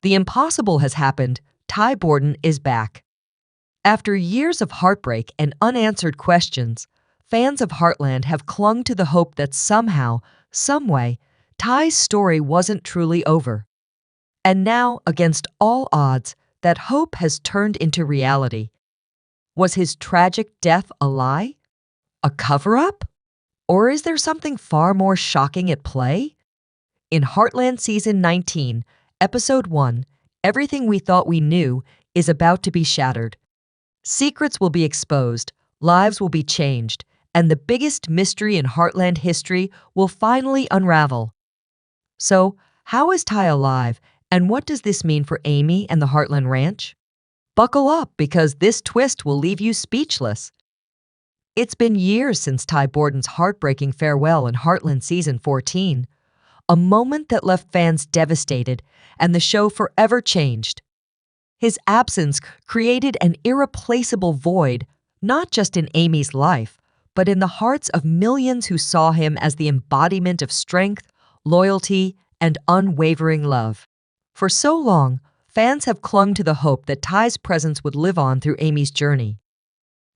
The impossible has happened. Ty Borden is back. After years of heartbreak and unanswered questions, fans of Heartland have clung to the hope that somehow, someway, Ty's story wasn't truly over. And now, against all odds, that hope has turned into reality. Was his tragic death a lie? A cover-up? Or is there something far more shocking at play? In Heartland Season 19, Episode 1, everything we thought we knew is about to be shattered. Secrets will be exposed, lives will be changed, and the biggest mystery in Heartland history will finally unravel. So, how is Ty alive, and what does this mean for Amy and the Heartland Ranch? Buckle up, because this twist will leave you speechless. It's been years since Ty Borden's heartbreaking farewell in Heartland Season 14, a moment that left fans devastated and the show forever changed. His absence created an irreplaceable void, not just in Amy's life, but in the hearts of millions who saw him as the embodiment of strength, loyalty, and unwavering love. For so long, fans have clung to the hope that Ty's presence would live on through Amy's journey.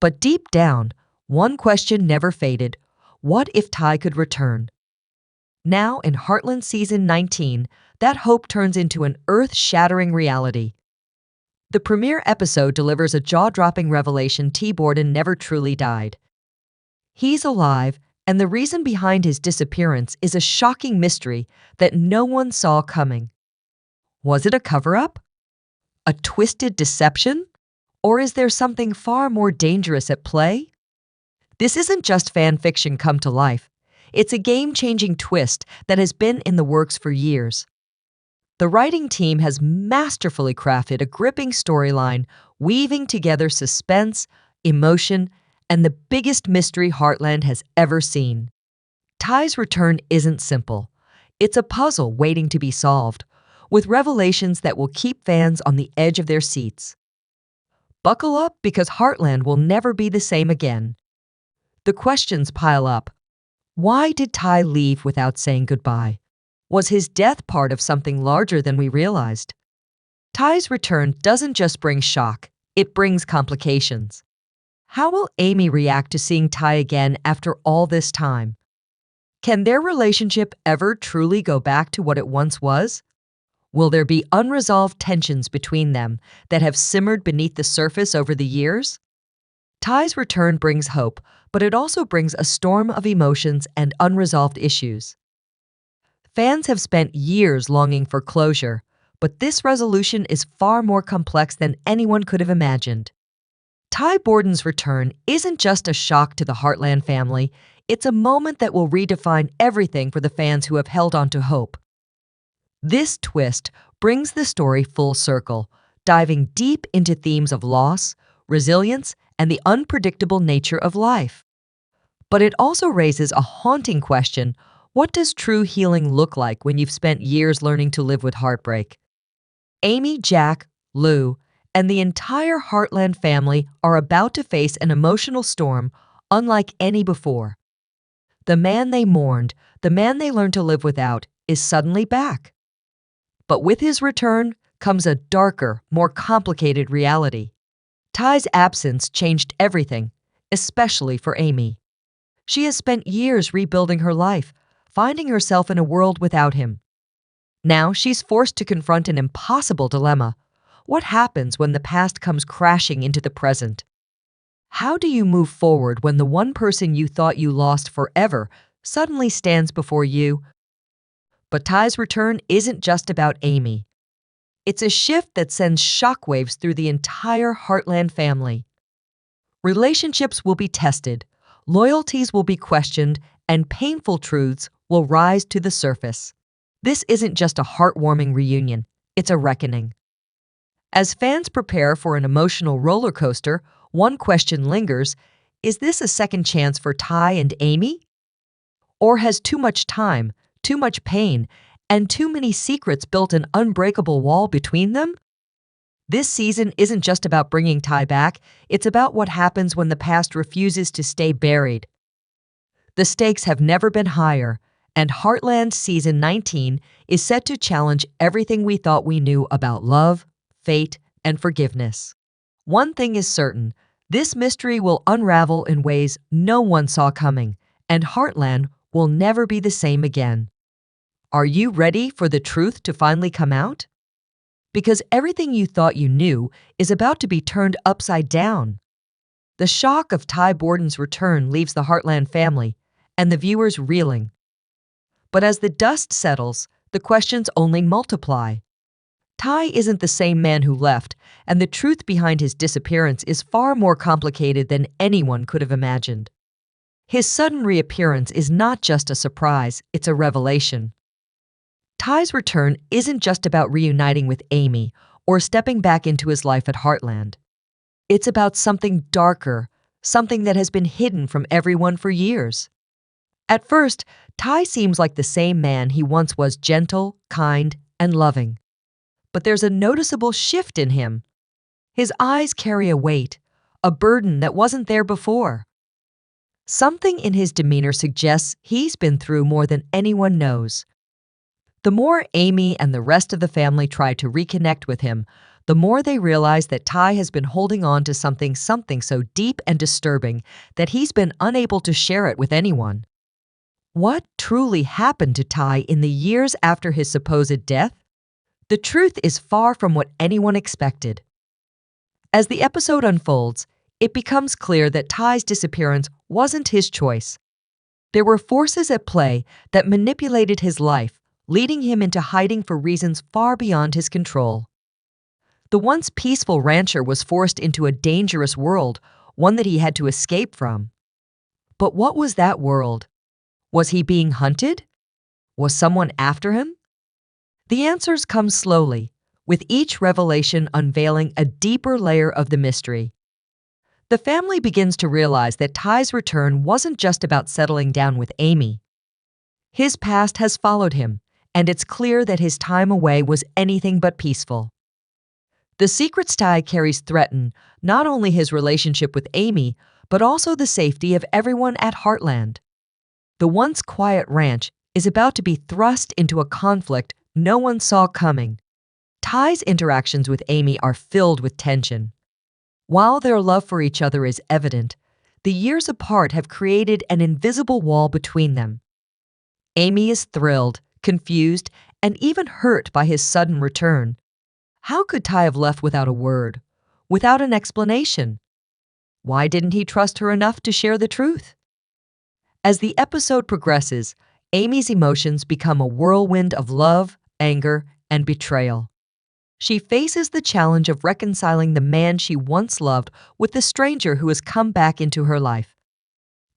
But deep down, one question never faded: what if Ty could return? Now, in Heartland Season 19, that hope turns into an earth-shattering reality. The premiere episode delivers a jaw-dropping revelation: Ty Borden never truly died. He's alive, and the reason behind his disappearance is a shocking mystery that no one saw coming. Was it a cover-up? A twisted deception? Or is there something far more dangerous at play? This isn't just fan fiction come to life. It's a game-changing twist that has been in the works for years. The writing team has masterfully crafted a gripping storyline, weaving together suspense, emotion, and the biggest mystery Heartland has ever seen. Ty's return isn't simple. It's a puzzle waiting to be solved, with revelations that will keep fans on the edge of their seats. Buckle up, because Heartland will never be the same again. The questions pile up. Why did Ty leave without saying goodbye? Was his death part of something larger than we realized? Ty's return doesn't just bring shock, it brings complications. How will Amy react to seeing Ty again after all this time? Can their relationship ever truly go back to what it once was? Will there be unresolved tensions between them that have simmered beneath the surface over the years? Ty's return brings hope, but it also brings a storm of emotions and unresolved issues. Fans have spent years longing for closure, but this resolution is far more complex than anyone could have imagined. Ty Borden's return isn't just a shock to the Heartland family, it's a moment that will redefine everything for the fans who have held on to hope. This twist brings the story full circle, diving deep into themes of loss, resilience, and the unpredictable nature of life. But it also raises a haunting question: what does true healing look like when you've spent years learning to live with heartbreak? Amy, Jack, Lou, and the entire Heartland family are about to face an emotional storm unlike any before. The man they mourned, the man they learned to live without, is suddenly back. But with his return comes a darker, more complicated reality. Ty's absence changed everything, especially for Amy. She has spent years rebuilding her life, finding herself in a world without him. Now she's forced to confront an impossible dilemma. What happens when the past comes crashing into the present? How do you move forward when the one person you thought you lost forever suddenly stands before you? But Ty's return isn't just about Amy. It's a shift that sends shockwaves through the entire Heartland family. Relationships will be tested, loyalties will be questioned, and painful truths will rise to the surface. This isn't just a heartwarming reunion, it's a reckoning. As fans prepare for an emotional roller coaster, one question lingers: is this a second chance for Ty and Amy? Or has too much time, too much pain, and too many secrets built an unbreakable wall between them? This season isn't just about bringing Ty back, it's about what happens when the past refuses to stay buried. The stakes have never been higher, and Heartland Season 19 is set to challenge everything we thought we knew about love, fate, and forgiveness. One thing is certain, this mystery will unravel in ways no one saw coming, and Heartland will never be the same again. Are you ready for the truth to finally come out? Because everything you thought you knew is about to be turned upside down. The shock of Ty Borden's return leaves the Heartland family and the viewers reeling. But as the dust settles, the questions only multiply. Ty isn't the same man who left, and the truth behind his disappearance is far more complicated than anyone could have imagined. His sudden reappearance is not just a surprise, it's a revelation. Ty's return isn't just about reuniting with Amy or stepping back into his life at Heartland. It's about something darker, something that has been hidden from everyone for years. At first, Ty seems like the same man he once was, gentle, kind, and loving. But there's a noticeable shift in him. His eyes carry a weight, a burden that wasn't there before. Something in his demeanor suggests he's been through more than anyone knows. The more Amy and the rest of the family try to reconnect with him, the more they realize that Ty has been holding on to something so deep and disturbing that he's been unable to share it with anyone. What truly happened to Ty in the years after his supposed death? The truth is far from what anyone expected. As the episode unfolds, it becomes clear that Ty's disappearance wasn't his choice. There were forces at play that manipulated his life, leading him into hiding for reasons far beyond his control. The once peaceful rancher was forced into a dangerous world, one that he had to escape from. But what was that world? Was he being hunted? Was someone after him? The answers come slowly, with each revelation unveiling a deeper layer of the mystery. The family begins to realize that Ty's return wasn't just about settling down with Amy. His past has followed him, and it's clear that his time away was anything but peaceful. The secrets Ty carries threaten not only his relationship with Amy, but also the safety of everyone at Heartland. The once quiet ranch is about to be thrust into a conflict no one saw coming. Ty's interactions with Amy are filled with tension. While their love for each other is evident, the years apart have created an invisible wall between them. Amy is thrilled, confused, and even hurt by his sudden return. How could Ty have left without a word, without an explanation? Why didn't he trust her enough to share the truth? As the episode progresses, Amy's emotions become a whirlwind of love, anger, and betrayal. She faces the challenge of reconciling the man she once loved with the stranger who has come back into her life.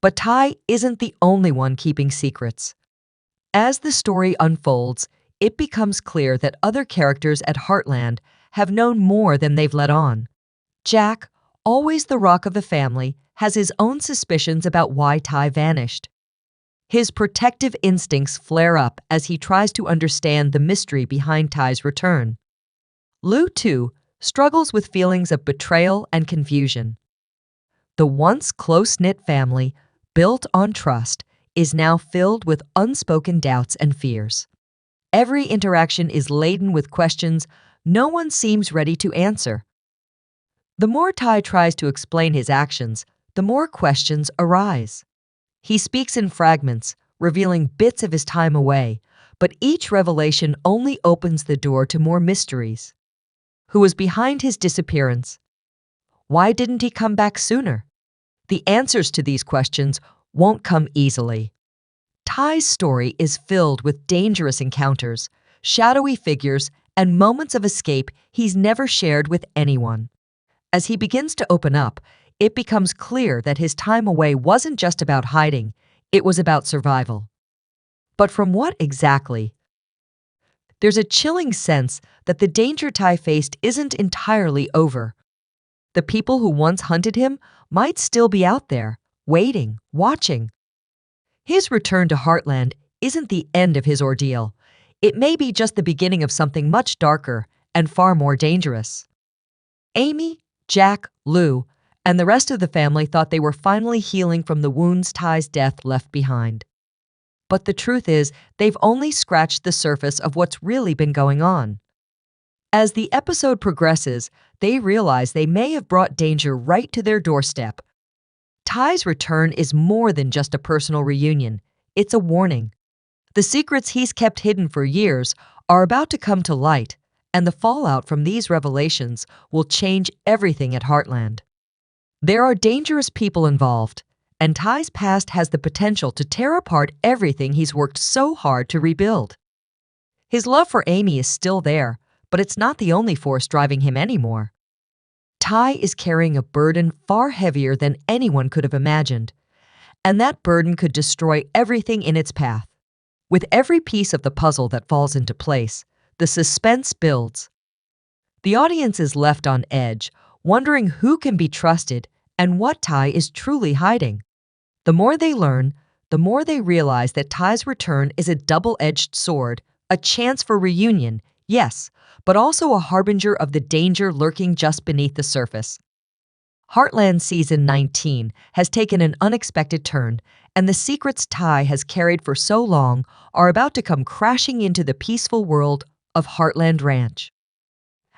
But Ty isn't the only one keeping secrets. As the story unfolds, it becomes clear that other characters at Heartland have known more than they've let on. Jack, always the rock of the family, has his own suspicions about why Ty vanished. His protective instincts flare up as he tries to understand the mystery behind Ty's return. Lou, too, struggles with feelings of betrayal and confusion. The once close-knit family, built on trust, is now filled with unspoken doubts and fears. Every interaction is laden with questions no one seems ready to answer. The more Ty tries to explain his actions, the more questions arise. He speaks in fragments, revealing bits of his time away, but each revelation only opens the door to more mysteries. Who was behind his disappearance? Why didn't he come back sooner? The answers to these questions won't come easily. Ty's story is filled with dangerous encounters, shadowy figures, and moments of escape he's never shared with anyone. As he begins to open up, it becomes clear that his time away wasn't just about hiding, it was about survival. But from what exactly? There's a chilling sense that the danger Ty faced isn't entirely over. The people who once hunted him might still be out there, waiting, watching. His return to Heartland isn't the end of his ordeal. It may be just the beginning of something much darker and far more dangerous. Amy, Jack, Lou, and the rest of the family thought they were finally healing from the wounds Ty's death left behind. But the truth is, they've only scratched the surface of what's really been going on. As the episode progresses, they realize they may have brought danger right to their doorstep. Ty's return is more than just a personal reunion, it's a warning. The secrets he's kept hidden for years are about to come to light, and the fallout from these revelations will change everything at Heartland. There are dangerous people involved, and Ty's past has the potential to tear apart everything he's worked so hard to rebuild. His love for Amy is still there, but it's not the only force driving him anymore. Ty is carrying a burden far heavier than anyone could have imagined, and that burden could destroy everything in its path. With every piece of the puzzle that falls into place, the suspense builds. The audience is left on edge, wondering who can be trusted and what Ty is truly hiding. The more they learn, the more they realize that Ty's return is a double-edged sword, a chance for reunion, yes, but also a harbinger of the danger lurking just beneath the surface. Heartland Season 19 has taken an unexpected turn, and the secrets Ty has carried for so long are about to come crashing into the peaceful world of Heartland Ranch.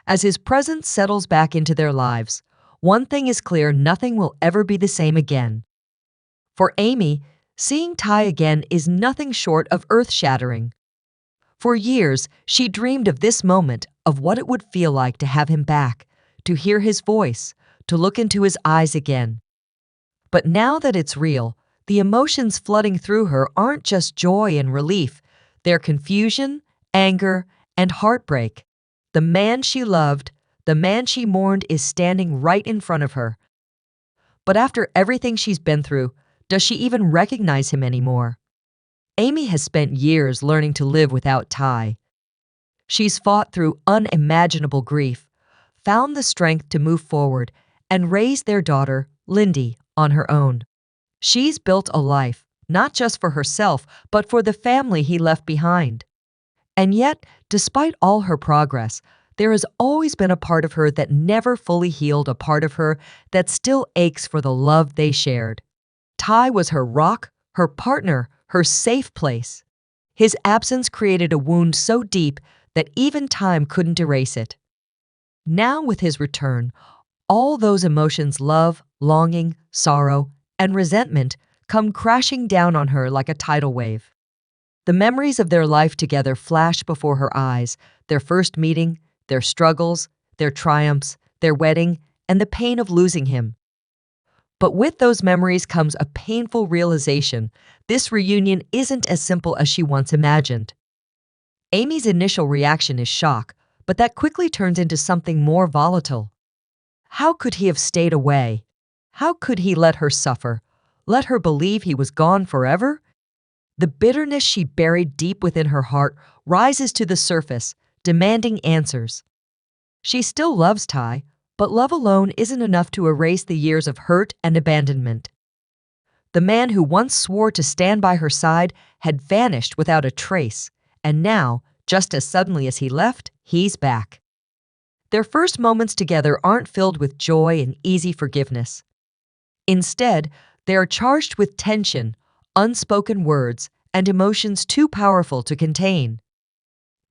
As his presence settles back into their lives, one thing is clear: nothing will ever be the same again. For Amy, seeing Ty again is nothing short of earth-shattering. For years, she dreamed of this moment, of what it would feel like to have him back, to hear his voice, to look into his eyes again. But now that it's real, the emotions flooding through her aren't just joy and relief, they're confusion, anger, and heartbreak. The man she loved, the man she mourned, is standing right in front of her. But after everything she's been through, does she even recognize him anymore? Amy has spent years learning to live without Ty. She's fought through unimaginable grief, found the strength to move forward, and raise their daughter, Lindy, on her own. She's built a life, not just for herself, but for the family he left behind. And yet, despite all her progress, there has always been a part of her that never fully healed, a part of her that still aches for the love they shared. Ty was her rock, her partner, her safe place. His absence created a wound so deep that even time couldn't erase it. Now, with his return, all those emotions, love, longing, sorrow, and resentment, come crashing down on her like a tidal wave. The memories of their life together flash before her eyes: their first meeting, their struggles, their triumphs, their wedding, and the pain of losing him. But with those memories comes a painful realization: this reunion isn't as simple as she once imagined. Amy's initial reaction is shock, but that quickly turns into something more volatile. How could he have stayed away? How could he let her suffer? Let her believe he was gone forever? The bitterness she buried deep within her heart rises to the surface, demanding answers. She still loves Ty, but love alone isn't enough to erase the years of hurt and abandonment. The man who once swore to stand by her side had vanished without a trace, and now, just as suddenly as he left, he's back. Their first moments together aren't filled with joy and easy forgiveness. Instead, they are charged with tension, unspoken words, and emotions too powerful to contain.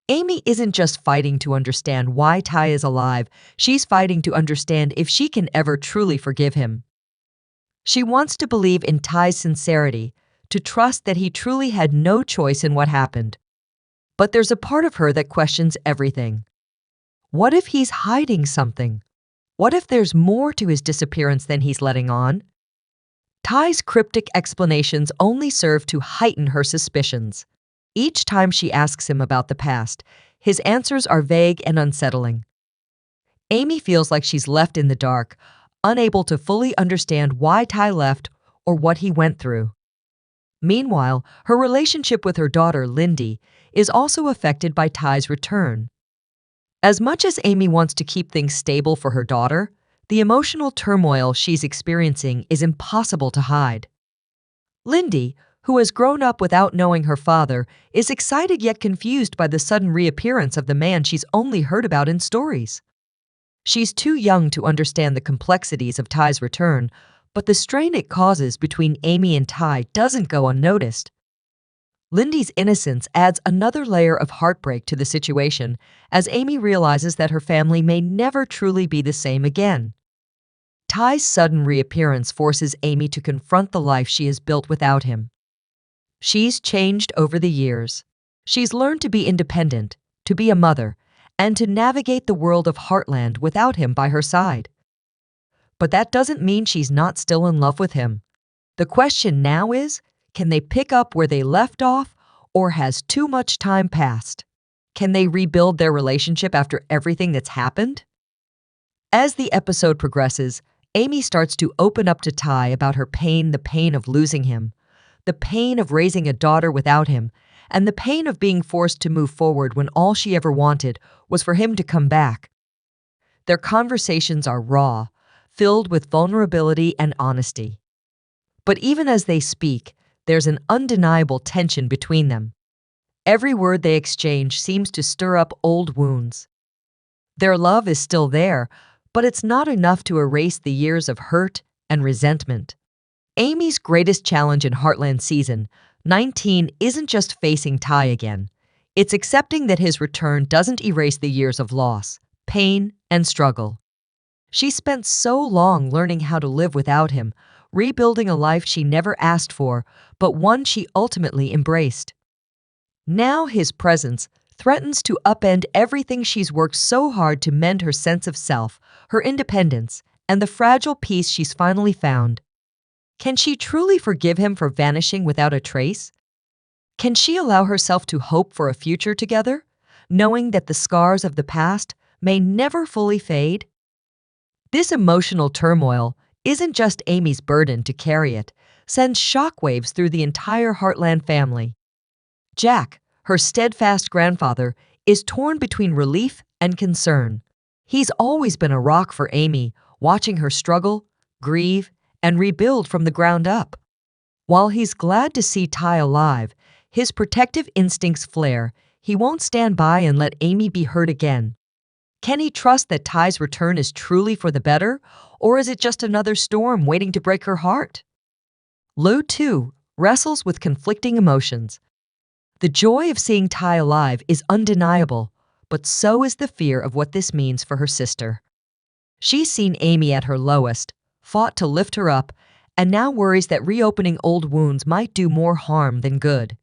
Amy isn't just fighting to understand why Ty is alive, she's fighting to understand if she can ever truly forgive him. She wants to believe in Ty's sincerity, to trust that he truly had no choice in what happened. But there's a part of her that questions everything. What if he's hiding something? What if there's more to his disappearance than he's letting on? Ty's cryptic explanations only serve to heighten her suspicions. Each time she asks him about the past, his answers are vague and unsettling. Amy feels like she's left in the dark, unable to fully understand why Ty left or what he went through. Meanwhile, her relationship with her daughter, Lindy, is also affected by Ty's return. As much as Amy wants to keep things stable for her daughter, the emotional turmoil she's experiencing is impossible to hide. Lindy, who has grown up without knowing her father, is excited yet confused by the sudden reappearance of the man she's only heard about in stories. She's too young to understand the complexities of Ty's return, but the strain it causes between Amy and Ty doesn't go unnoticed. Lindy's innocence adds another layer of heartbreak to the situation as Amy realizes that her family may never truly be the same again. Ty's sudden reappearance forces Amy to confront the life she has built without him. She's changed over the years. She's learned to be independent, to be a mother, and to navigate the world of Heartland without him by her side. But that doesn't mean she's not still in love with him. The question now is, can they pick up where they left off, or has too much time passed? Can they rebuild their relationship after everything that's happened? As the episode progresses, Amy starts to open up to Ty about her pain, the pain of losing him, the pain of raising a daughter without him, and the pain of being forced to move forward when all she ever wanted was for him to come back. Their conversations are raw, filled with vulnerability and honesty. But even as they speak, there's an undeniable tension between them. Every word they exchange seems to stir up old wounds. Their love is still there, but it's not enough to erase the years of hurt and resentment. Amy's greatest challenge in Heartland Season 19 isn't just facing Ty again. It's accepting that his return doesn't erase the years of loss, pain, and struggle. She spent so long learning how to live without him, rebuilding a life she never asked for, but one she ultimately embraced. Now his presence threatens to upend everything she's worked so hard to mend: her sense of self, her independence, and the fragile peace she's finally found. Can she truly forgive him for vanishing without a trace? Can she allow herself to hope for a future together, knowing that the scars of the past may never fully fade? This emotional turmoil isn't just Amy's burden to carry, it sends shockwaves through the entire Heartland family. Jack, her steadfast grandfather, is torn between relief and concern. He's always been a rock for Amy, watching her struggle, grieve, and rebuild from the ground up. While he's glad to see Ty alive, his protective instincts flare. He won't stand by and let Amy be hurt again. Can he trust that Ty's return is truly for the better, or is it just another storm waiting to break her heart? Lou, too, wrestles with conflicting emotions. The joy of seeing Ty alive is undeniable, but so is the fear of what this means for her sister. She's seen Amy at her lowest, fought to lift her up, and now worries that reopening old wounds might do more harm than good.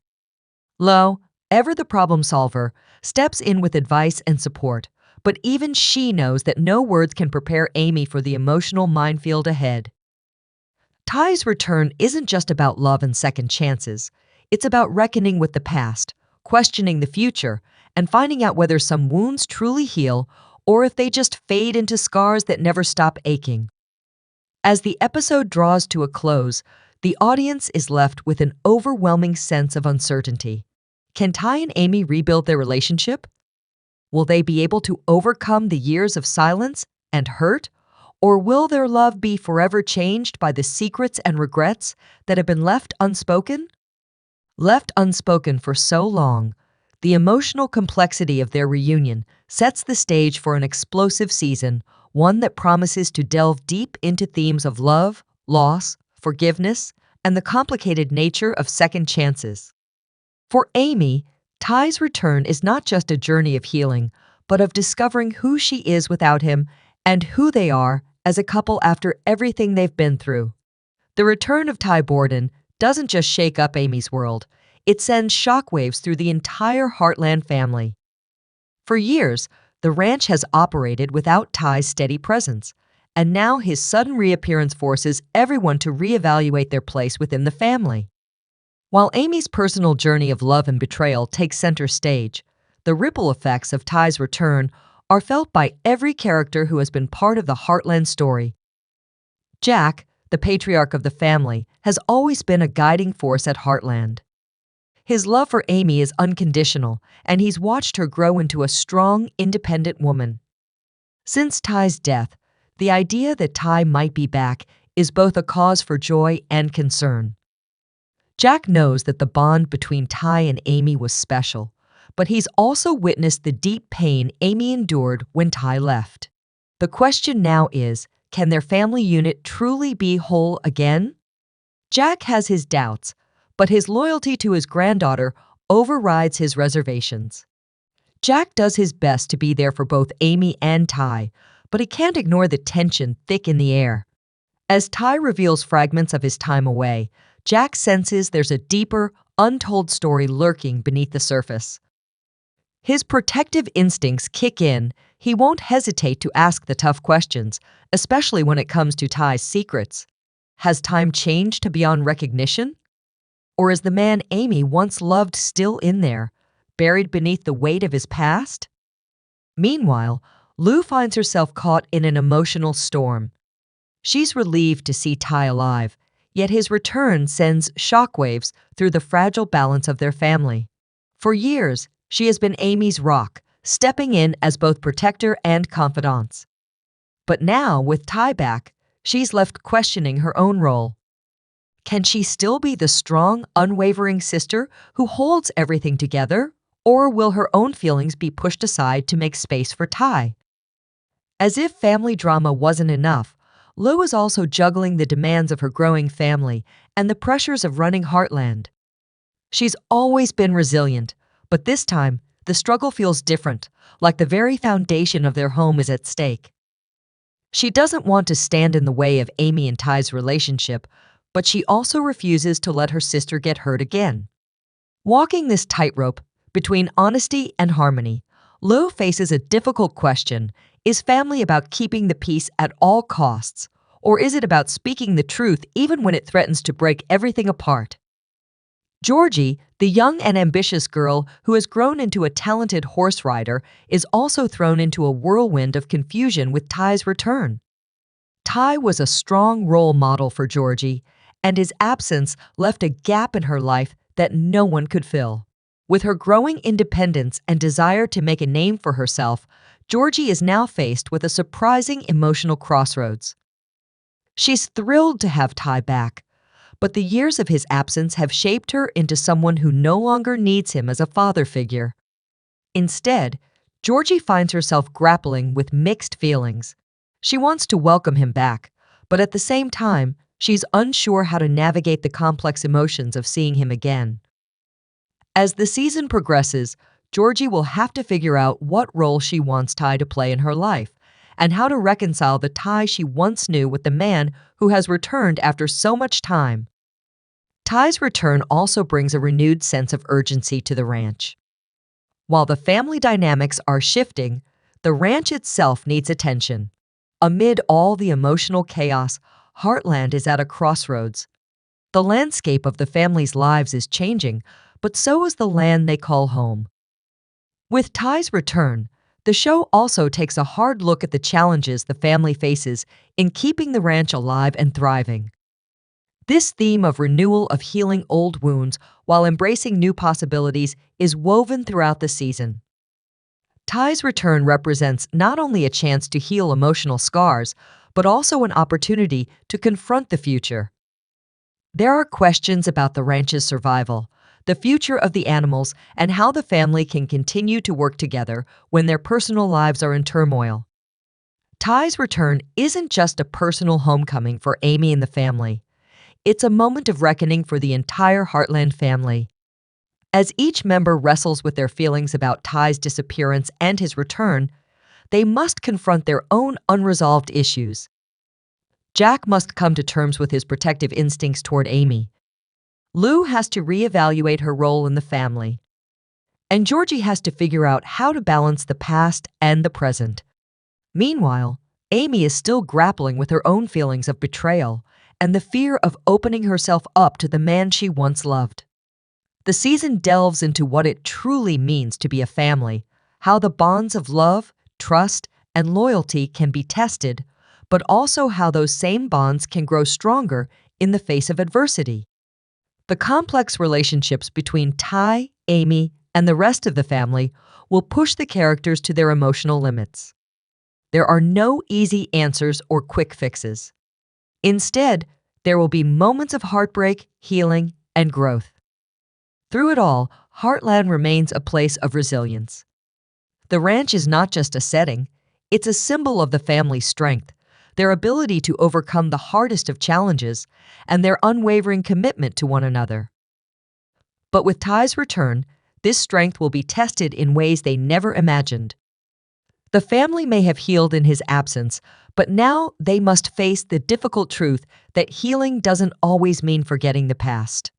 Lo, ever the problem solver, steps in with advice and support, but even she knows that no words can prepare Amy for the emotional minefield ahead. Ty's return isn't just about love and second chances. It's about reckoning with the past, questioning the future, and finding out whether some wounds truly heal or if they just fade into scars that never stop aching. As the episode draws to a close, the audience is left with an overwhelming sense of uncertainty. Can Ty and Amy rebuild their relationship? Will they be able to overcome the years of silence and hurt? Or will their love be forever changed by the secrets and regrets that have been left unspoken? Left unspoken for so long, the emotional complexity of their reunion sets the stage for an explosive season, one that promises to delve deep into themes of love, loss, forgiveness, and the complicated nature of second chances. For Amy, Ty's return is not just a journey of healing, but of discovering who she is without him and who they are as a couple after everything they've been through. The return of Ty Borden doesn't just shake up Amy's world, it sends shockwaves through the entire Heartland family. For years, the ranch has operated without Ty's steady presence, and now his sudden reappearance forces everyone to reevaluate their place within the family. While Amy's personal journey of love and betrayal takes center stage, the ripple effects of Ty's return are felt by every character who has been part of the Heartland story. Jack, the patriarch of the family, has always been a guiding force at Heartland. His love for Amy is unconditional, and he's watched her grow into a strong, independent woman. Since Ty's death, the idea that Ty might be back is both a cause for joy and concern. Jack knows that the bond between Ty and Amy was special, but he's also witnessed the deep pain Amy endured when Ty left. The question now is, can their family unit truly be whole again? Jack has his doubts, but his loyalty to his granddaughter overrides his reservations. Jack does his best to be there for both Amy and Ty, but he can't ignore the tension thick in the air. As Ty reveals fragments of his time away, Jack senses there's a deeper, untold story lurking beneath the surface. His protective instincts kick in. He won't hesitate to ask the tough questions, especially when it comes to Ty's secrets. Has time changed to beyond recognition? Or is the man Amy once loved still in there, buried beneath the weight of his past? Meanwhile, Lou finds herself caught in an emotional storm. She's relieved to see Ty alive, yet his return sends shockwaves through the fragile balance of their family. For years, she has been Amy's rock, stepping in as both protector and confidant. But now, with Ty back, she's left questioning her own role. Can she still be the strong, unwavering sister who holds everything together, or will her own feelings be pushed aside to make space for Ty? As if family drama wasn't enough, Lou is also juggling the demands of her growing family and the pressures of running Heartland. She's always been resilient, but this time, the struggle feels different, like the very foundation of their home is at stake. She doesn't want to stand in the way of Amy and Ty's relationship, but she also refuses to let her sister get hurt again. Walking this tightrope between honesty and harmony, Lou faces a difficult question. Is family about keeping the peace at all costs, or is it about speaking the truth even when it threatens to break everything apart? Georgie, the young and ambitious girl who has grown into a talented horse rider, is also thrown into a whirlwind of confusion with Ty's return. Ty was a strong role model for Georgie, and his absence left a gap in her life that no one could fill. With her growing independence and desire to make a name for herself, Georgie is now faced with a surprising emotional crossroads. She's thrilled to have Ty back, but the years of his absence have shaped her into someone who no longer needs him as a father figure. Instead, Georgie finds herself grappling with mixed feelings. She wants to welcome him back, but at the same time, she's unsure how to navigate the complex emotions of seeing him again. As the season progresses, Georgie will have to figure out what role she wants Ty to play in her life, and how to reconcile the Ty she once knew with the man who has returned after so much time. Ty's return also brings a renewed sense of urgency to the ranch. While the family dynamics are shifting, the ranch itself needs attention. Amid all the emotional chaos, Heartland is at a crossroads. The landscape of the family's lives is changing, but so is the land they call home. With Ty's return, the show also takes a hard look at the challenges the family faces in keeping the ranch alive and thriving. This theme of renewal of healing old wounds while embracing new possibilities is woven throughout the season. Ty's return represents not only a chance to heal emotional scars, but also an opportunity to confront the future. There are questions about the ranch's survival, the future of the animals, and how the family can continue to work together when their personal lives are in turmoil. Ty's return isn't just a personal homecoming for Amy and the family. It's a moment of reckoning for the entire Heartland family. As each member wrestles with their feelings about Ty's disappearance and his return, they must confront their own unresolved issues. Jack must come to terms with his protective instincts toward Amy. Lou has to reevaluate her role in the family. And Georgie has to figure out how to balance the past and the present. Meanwhile, Amy is still grappling with her own feelings of betrayal and the fear of opening herself up to the man she once loved. The season delves into what it truly means to be a family, how the bonds of love, trust, and loyalty can be tested, but also how those same bonds can grow stronger in the face of adversity. The complex relationships between Ty, Amy, and the rest of the family will push the characters to their emotional limits. There are no easy answers or quick fixes. Instead, there will be moments of heartbreak, healing, and growth. Through it all, Heartland remains a place of resilience. The ranch is not just a setting, it's a symbol of the family's strength, their ability to overcome the hardest of challenges, and their unwavering commitment to one another. But with Ty's return, this strength will be tested in ways they never imagined. The family may have healed in his absence, but now they must face the difficult truth that healing doesn't always mean forgetting the past.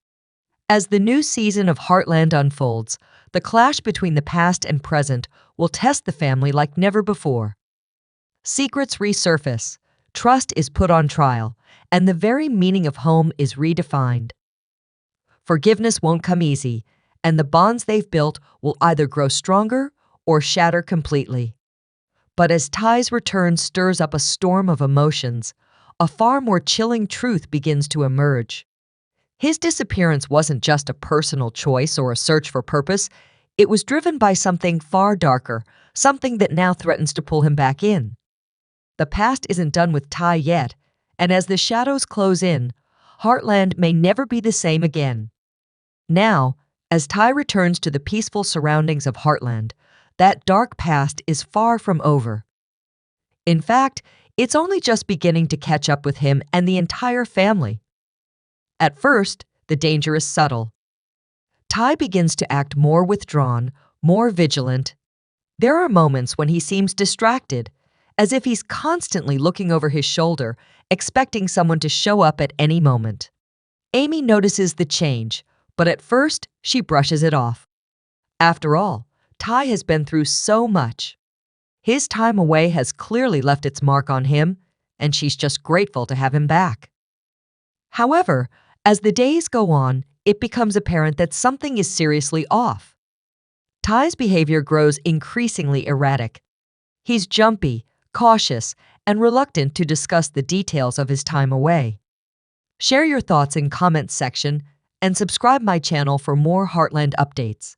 As the new season of Heartland unfolds, the clash between the past and present will test the family like never before. Secrets resurface, trust is put on trial, and the very meaning of home is redefined. Forgiveness won't come easy, and the bonds they've built will either grow stronger or shatter completely. But as Ty's return stirs up a storm of emotions, a far more chilling truth begins to emerge. His disappearance wasn't just a personal choice or a search for purpose, it was driven by something far darker, something that now threatens to pull him back in. The past isn't done with Ty yet, and as the shadows close in, Heartland may never be the same again. Now, as Ty returns to the peaceful surroundings of Heartland, that dark past is far from over. In fact, it's only just beginning to catch up with him and the entire family. At first, the danger is subtle. Ty begins to act more withdrawn, more vigilant. There are moments when he seems distracted, as if he's constantly looking over his shoulder, expecting someone to show up at any moment. Amy notices the change, but at first, she brushes it off. After all, Ty has been through so much. His time away has clearly left its mark on him, and she's just grateful to have him back. However, as the days go on, it becomes apparent that something is seriously off. Ty's behavior grows increasingly erratic. He's jumpy, cautious, and reluctant to discuss the details of his time away. Share your thoughts in comments section and subscribe my channel for more Heartland updates.